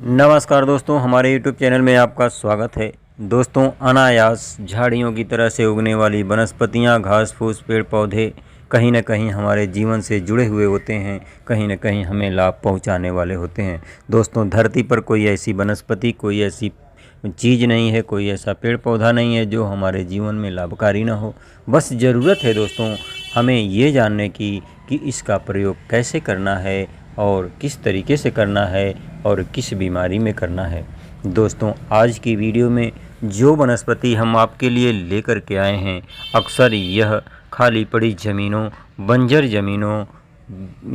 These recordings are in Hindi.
नमस्कार दोस्तों, हमारे YouTube चैनल में आपका स्वागत है। दोस्तों, अनायास झाड़ियों की तरह से उगने वाली वनस्पतियाँ, घास फूस, पेड़ पौधे कहीं न कहीं हमारे जीवन से जुड़े हुए होते हैं, कहीं न कहीं हमें लाभ पहुंचाने वाले होते हैं। दोस्तों, धरती पर कोई ऐसी वनस्पति, कोई ऐसी चीज़ नहीं है, कोई ऐसा पेड़ पौधा नहीं है जो हमारे जीवन में लाभकारी ना हो। बस ज़रूरत है दोस्तों हमें ये जानने की कि इसका प्रयोग कैसे करना है और किस तरीके से करना है और किस बीमारी में करना है। दोस्तों, आज की वीडियो में जो वनस्पति हम आपके लिए लेकर के आए हैं, अक्सर यह खाली पड़ी ज़मीनों, बंजर ज़मीनों,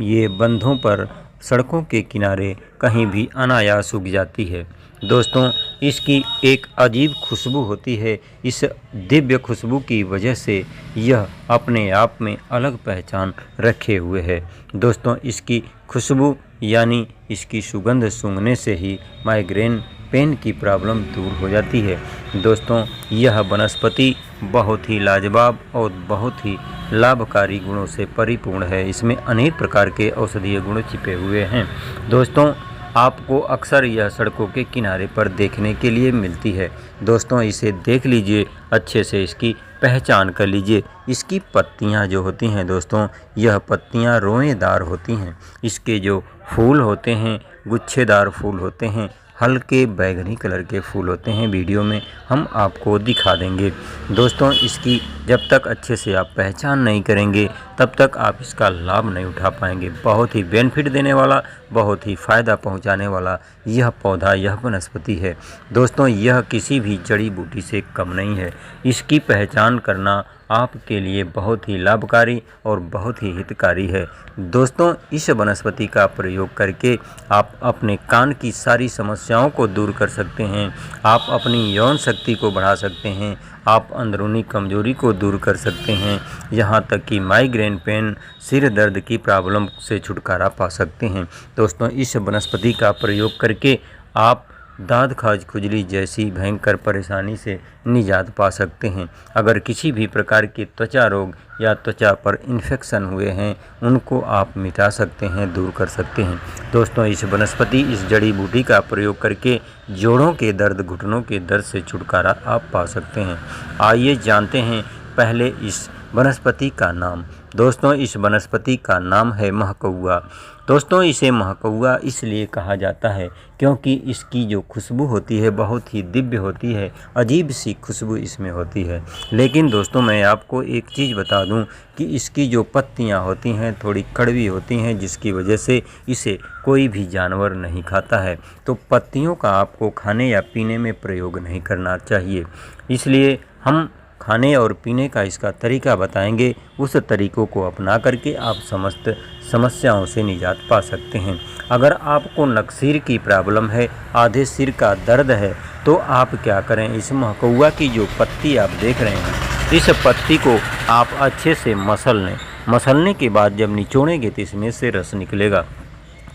ये बंधों पर, सड़कों के किनारे कहीं भी अनायास उग जाती है। दोस्तों, इसकी एक अजीब खुशबू होती है। इस दिव्य खुशबू की वजह से यह अपने आप में अलग पहचान रखे हुए है। दोस्तों, इसकी खुशबू यानी इसकी सुगंध सूंघने से ही माइग्रेन पेन की प्रॉब्लम दूर हो जाती है। दोस्तों, यह वनस्पति बहुत ही लाजवाब और बहुत ही लाभकारी गुणों से परिपूर्ण है। इसमें अनेक प्रकार के औषधीय गुण छिपे हुए हैं। दोस्तों, आपको अक्सर यह सड़कों के किनारे पर देखने के लिए मिलती है। दोस्तों, इसे देख लीजिए, अच्छे से इसकी पहचान कर लीजिए। इसकी पत्तियां जो होती हैं दोस्तों, यह पत्तियां रोएदार होती हैं। इसके जो फूल होते हैं, गुच्छेदार फूल होते हैं, हल्के बैगनी कलर के फूल होते हैं। वीडियो में हम आपको दिखा देंगे। दोस्तों, इसकी जब तक अच्छे से आप पहचान नहीं करेंगे तब तक आप इसका लाभ नहीं उठा पाएंगे। बहुत ही बेनिफिट देने वाला, बहुत ही फ़ायदा पहुंचाने वाला यह पौधा, यह वनस्पति है। दोस्तों, यह किसी भी जड़ी बूटी से कम नहीं है। इसकी पहचान करना आपके लिए बहुत ही लाभकारी और बहुत ही हितकारी है। दोस्तों, इस वनस्पति का प्रयोग करके आप अपने कान की सारी समस्याओं को दूर कर सकते हैं। आप अपनी यौन शक्ति को बढ़ा सकते हैं। आप अंदरूनी कमजोरी को दूर कर सकते हैं। यहाँ तक कि माइग्रेन पेन, सिर दर्द की प्रॉब्लम से छुटकारा पा सकते हैं। दोस्तों, इस वनस्पति का प्रयोग करके आप दाद खाज खुजली जैसी भयंकर परेशानी से निजात पा सकते हैं। अगर किसी भी प्रकार के त्वचा रोग या त्वचा पर इन्फेक्शन हुए हैं, उनको आप मिटा सकते हैं, दूर कर सकते हैं। दोस्तों, इस वनस्पति, इस जड़ी बूटी का प्रयोग करके जोड़ों के दर्द, घुटनों के दर्द से छुटकारा आप पा सकते हैं। आइए जानते हैं पहले इस वनस्पति का नाम। दोस्तों, इस वनस्पति का नाम है महकौआ। दोस्तों, इसे महकौआ इसलिए कहा जाता है क्योंकि इसकी जो खुशबू होती है बहुत ही दिव्य होती है। अजीब सी खुशबू इसमें होती है। लेकिन दोस्तों, मैं आपको एक चीज़ बता दूं कि इसकी जो पत्तियां होती हैं थोड़ी कड़वी होती हैं, जिसकी वजह से इसे कोई भी जानवर नहीं खाता है। तो पत्तियों का आपको खाने या पीने में प्रयोग नहीं करना चाहिए। इसलिए हम खाने और पीने का इसका तरीका बताएंगे। उस तरीक़ों को अपना करके आप समस्त समस्याओं से निजात पा सकते हैं। अगर आपको नक्सीर की प्रॉब्लम है, आधे सिर का दर्द है, तो आप क्या करें, इस महकौआ की जो पत्ती आप देख रहे हैं, इस पत्ती को आप अच्छे से मसल लें। मसलने के बाद जब निचोड़ेंगे तो इसमें से रस निकलेगा।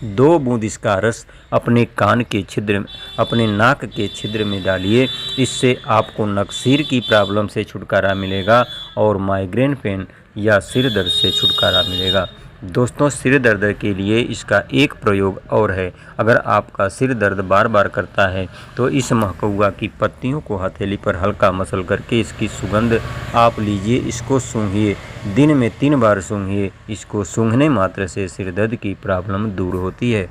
2 बूंद इसका रस अपने कान के छिद्र में, अपने नाक के छिद्र में डालिए। इससे आपको नक्सीर की प्रॉब्लम से छुटकारा मिलेगा और माइग्रेन पेन या सिर दर्द से छुटकारा मिलेगा। दोस्तों, सिर दर्द के लिए इसका एक प्रयोग और है। अगर आपका सिर दर्द बार बार करता है तो इस महकौआ की पत्तियों को हथेली पर हल्का मसल करके इसकी सुगंध आप लीजिए, इसको सूंघिए। दिन में 3 बार सूंघिए। इसको सूंघने मात्र से सिर दर्द की प्रॉब्लम दूर होती है।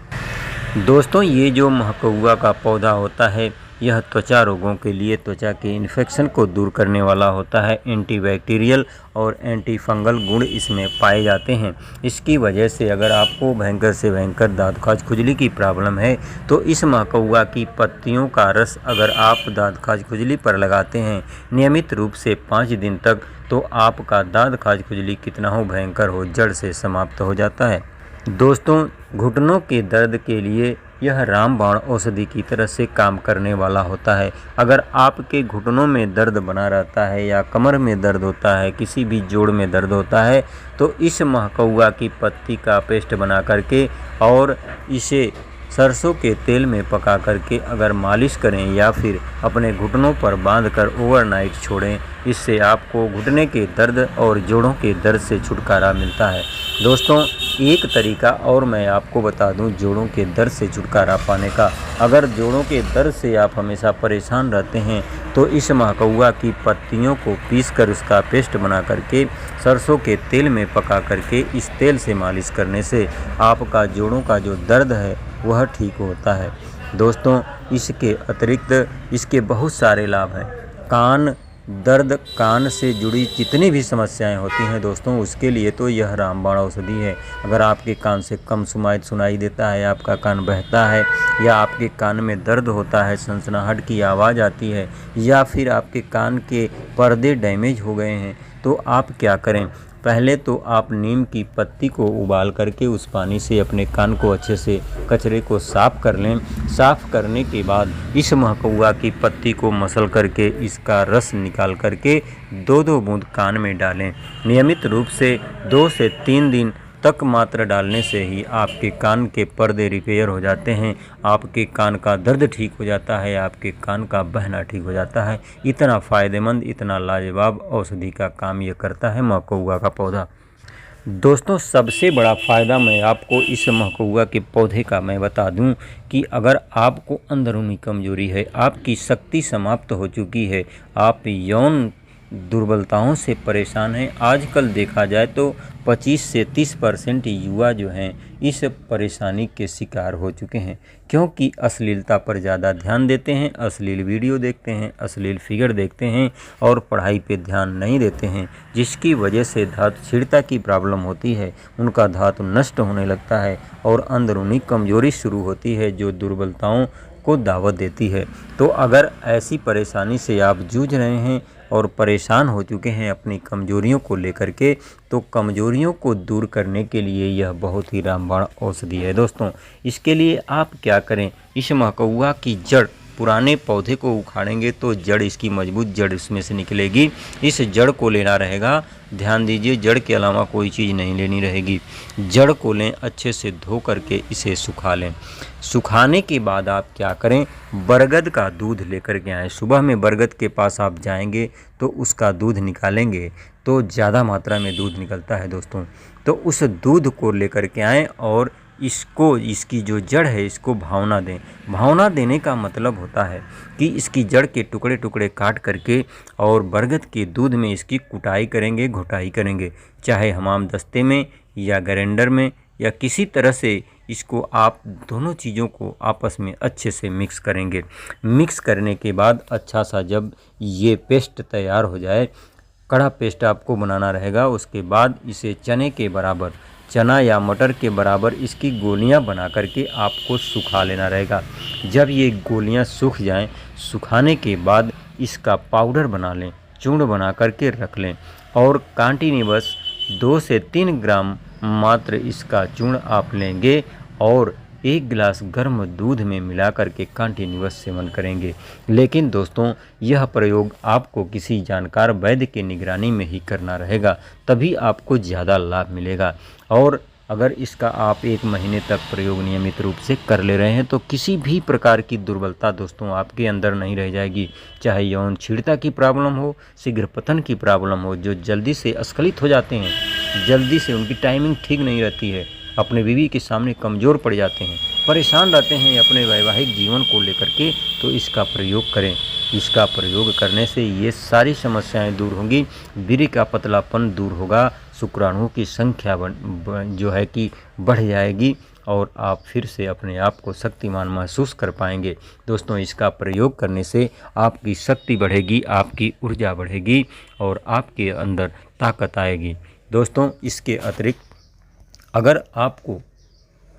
दोस्तों, ये जो महकौआ का पौधा होता है, यह त्वचा रोगों के लिए, त्वचा के इन्फेक्शन को दूर करने वाला होता है। एंटीबैक्टीरियल और एंटी फंगल गुण इसमें पाए जाते हैं। इसकी वजह से अगर आपको भयंकर से भयंकर दाद खाज खुजली की प्रॉब्लम है तो इस महकौआ की पत्तियों का रस अगर आप दाद खाज खुजली पर लगाते हैं नियमित रूप से 5 दिन तक, तो आपका दाद खाज खुजली कितना हो भयंकर हो, जड़ से समाप्त हो जाता है। दोस्तों, घुटनों के दर्द के लिए यह रामबाण औषधि की तरह से काम करने वाला होता है। अगर आपके घुटनों में दर्द बना रहता है या कमर में दर्द होता है, किसी भी जोड़ में दर्द होता है, तो इस महकौआ की पत्ती का पेस्ट बना करके और इसे सरसों के तेल में पका करके अगर मालिश करें या फिर अपने घुटनों पर बांधकर ओवरनाइट छोड़ें, इससे आपको घुटने के दर्द और जोड़ों के दर्द से छुटकारा मिलता है। दोस्तों, एक तरीका और मैं आपको बता दूं जोड़ों के दर्द से छुटकारा पाने का। अगर जोड़ों के दर्द से आप हमेशा परेशान रहते हैं तो इस महकौआ की पत्तियों को पीसकर उसका पेस्ट बना करके सरसों के तेल में पका करके इस तेल से मालिश करने से आपका जोड़ों का जो दर्द है वह ठीक होता है। दोस्तों, इसके अतिरिक्त इसके बहुत सारे लाभ हैं। कान दर्द, कान से जुड़ी जितनी भी समस्याएं होती हैं दोस्तों, उसके लिए तो यह रामबाण औषधि है। अगर आपके कान से कम सुनाई देता है, आपका कान बहता है, या आपके कान में दर्द होता है, सनसनाहट की आवाज़ आती है, या फिर आपके कान के पर्दे डैमेज हो गए हैं, तो आप क्या करें। पहले तो आप नीम की पत्ती को उबाल करके उस पानी से अपने कान को अच्छे से कचरे को साफ़ कर लें। साफ़ करने के बाद इस महकौआ की पत्ती को मसल करके इसका रस निकाल करके 2-2 बूंद कान में डालें। नियमित रूप से 2 से 3 दिन तक मात्र डालने से ही आपके कान के पर्दे रिपेयर हो जाते हैं, आपके कान का दर्द ठीक हो जाता है, आपके कान का बहना ठीक हो जाता है। इतना फ़ायदेमंद, इतना लाजवाब औषधि का काम ये करता है महकौआ का पौधा। दोस्तों, सबसे बड़ा फ़ायदा मैं आपको इस महकौआ के पौधे का मैं बता दूं कि अगर आपको अंदरूनी कमजोरी है, आपकी शक्ति समाप्त हो चुकी है, आप यौन दुर्बलताओं से परेशान हैं। आजकल देखा जाए तो 25 से 30% युवा जो हैं इस परेशानी के शिकार हो चुके हैं, क्योंकि अश्लीलता पर ज़्यादा ध्यान देते हैं, अश्लील वीडियो देखते हैं, अश्लील फिगर देखते हैं और पढ़ाई पे ध्यान नहीं देते हैं, जिसकी वजह से धातु क्षीणता की प्रॉब्लम होती है, उनका धातु नष्ट होने लगता है और अंदरूनी कमजोरी शुरू होती है जो दुर्बलताओं को दावत देती है। तो अगर ऐसी परेशानी से आप जूझ रहे हैं और परेशान हो चुके हैं अपनी कमजोरियों को लेकर के, तो कमजोरियों को दूर करने के लिए यह बहुत ही रामबाण औषधि है। दोस्तों, इसके लिए आप क्या करें, इस महकौआ की जड़, पुराने पौधे को उखाड़ेंगे तो जड़, इसकी मजबूत जड़ इसमें से निकलेगी। इस जड़ को लेना रहेगा, ध्यान दीजिए, जड़ के अलावा कोई चीज़ नहीं लेनी रहेगी। जड़ को लें, अच्छे से धो करके इसे सुखा लें। सुखाने के बाद आप क्या करें, बरगद का दूध लेकर के आएँ। सुबह में बरगद के पास आप जाएंगे तो उसका दूध निकालेंगे तो ज़्यादा मात्रा में दूध निकलता है दोस्तों। तो उस दूध को लेकर के आएँ और इसको, इसकी जो जड़ है इसको भावना दें। भावना देने का मतलब होता है कि इसकी जड़ के टुकड़े टुकड़े काट करके और बरगद के दूध में इसकी कुटाई करेंगे, घुटाई करेंगे, चाहे हमाम दस्ते में या ग्राइंडर में या किसी तरह से इसको आप दोनों चीज़ों को आपस में अच्छे से मिक्स करेंगे। मिक्स करने के बाद अच्छा सा जब ये पेस्ट तैयार हो जाए, कड़ा पेस्ट आपको बनाना रहेगा, उसके बाद इसे चने के बराबर, चना या मटर के बराबर इसकी गोलियां बना करके आपको सुखा लेना रहेगा। जब ये गोलियां सूख जाएं, सुखाने के बाद इसका पाउडर बना लें, चूर्ण बना करके रख लें और कंटिन्यूअस 2 से 3 ग्राम मात्र इसका चूर्ण आप लेंगे और 1 गिलास गर्म दूध में मिला करके कंटिन्यूअस सेवन करेंगे। लेकिन दोस्तों, यह प्रयोग आपको किसी जानकार वैद्य की निगरानी में ही करना रहेगा, तभी आपको ज़्यादा लाभ मिलेगा। और अगर इसका आप 1 महीने तक प्रयोग नियमित रूप से कर ले रहे हैं तो किसी भी प्रकार की दुर्बलता दोस्तों आपके अंदर नहीं रह जाएगी। चाहे यौन क्षीणता की प्रॉब्लम हो, शीघ्र पतन की प्रॉब्लम हो, जो जल्दी से अस्खलित हो जाते हैं, जल्दी से उनकी टाइमिंग ठीक नहीं रहती है, अपने बीवी के सामने कमज़ोर पड़ जाते हैं, परेशान रहते हैं अपने वैवाहिक जीवन को लेकर के, तो इसका प्रयोग करें। इसका प्रयोग करने से ये सारी समस्याएं दूर होंगी, वीर्य का पतलापन दूर होगा, शुक्राणुओं की संख्या जो है कि बढ़ जाएगी और आप फिर से अपने आप को शक्तिमान महसूस कर पाएंगे। दोस्तों, इसका प्रयोग करने से आपकी शक्ति बढ़ेगी, आपकी ऊर्जा बढ़ेगी और आपके अंदर ताकत आएगी। दोस्तों, इसके अतिरिक्त अगर आपको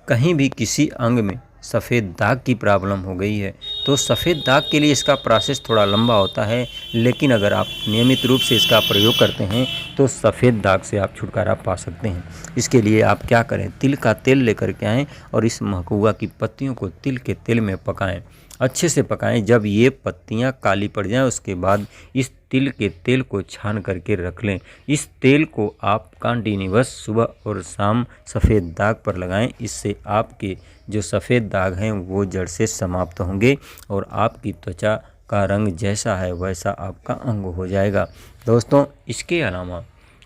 कहीं भी किसी अंग में सफ़ेद दाग की प्रॉब्लम हो गई है तो सफ़ेद दाग के लिए इसका प्रोसेस थोड़ा लंबा होता है, लेकिन अगर आप नियमित रूप से इसका प्रयोग करते हैं तो सफ़ेद दाग से आप छुटकारा पा सकते हैं। इसके लिए आप क्या करें, तिल का तेल लेकर के आएँ और इस महकौआ की पत्तियों को तिल के तेल में पकाएं, अच्छे से पकाएं। जब ये पत्तियां काली पड़ जाएं उसके बाद इस तिल के तेल को छान करके रख लें। इस तेल को आप कंटिन्यूअस सुबह और शाम सफ़ेद दाग पर लगाएं। इससे आपके जो सफ़ेद दाग हैं वो जड़ से समाप्त होंगे और आपकी त्वचा का रंग जैसा है वैसा आपका अंग हो जाएगा। दोस्तों, इसके अलावा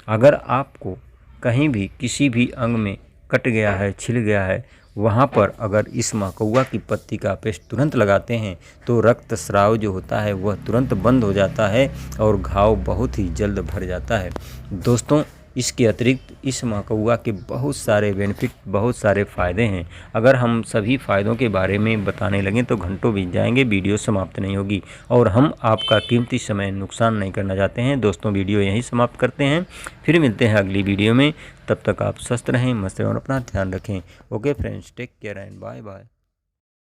अगर आपको कहीं भी किसी भी अंग में कट गया है, छिल गया है, वहाँ पर अगर इस मकौआ की पत्ती का पेस्ट तुरंत लगाते हैं तो रक्तस्राव जो होता है वह तुरंत बंद हो जाता है और घाव बहुत ही जल्द भर जाता है। दोस्तों, इसके अतिरिक्त इस मकौआ के बहुत सारे बेनिफिट, बहुत सारे फ़ायदे हैं। अगर हम सभी फ़ायदों के बारे में बताने लगें तो घंटों बीत जाएंगे, वीडियो समाप्त नहीं होगी और हम आपका कीमती समय नुकसान नहीं करना चाहते हैं। दोस्तों, वीडियो यहीं समाप्त करते हैं, फिर मिलते हैं अगली वीडियो में। तब तक आप स्वस्थ रहें, मस्त रहें और अपना ध्यान रखें। Okay friends, take care and bye bye.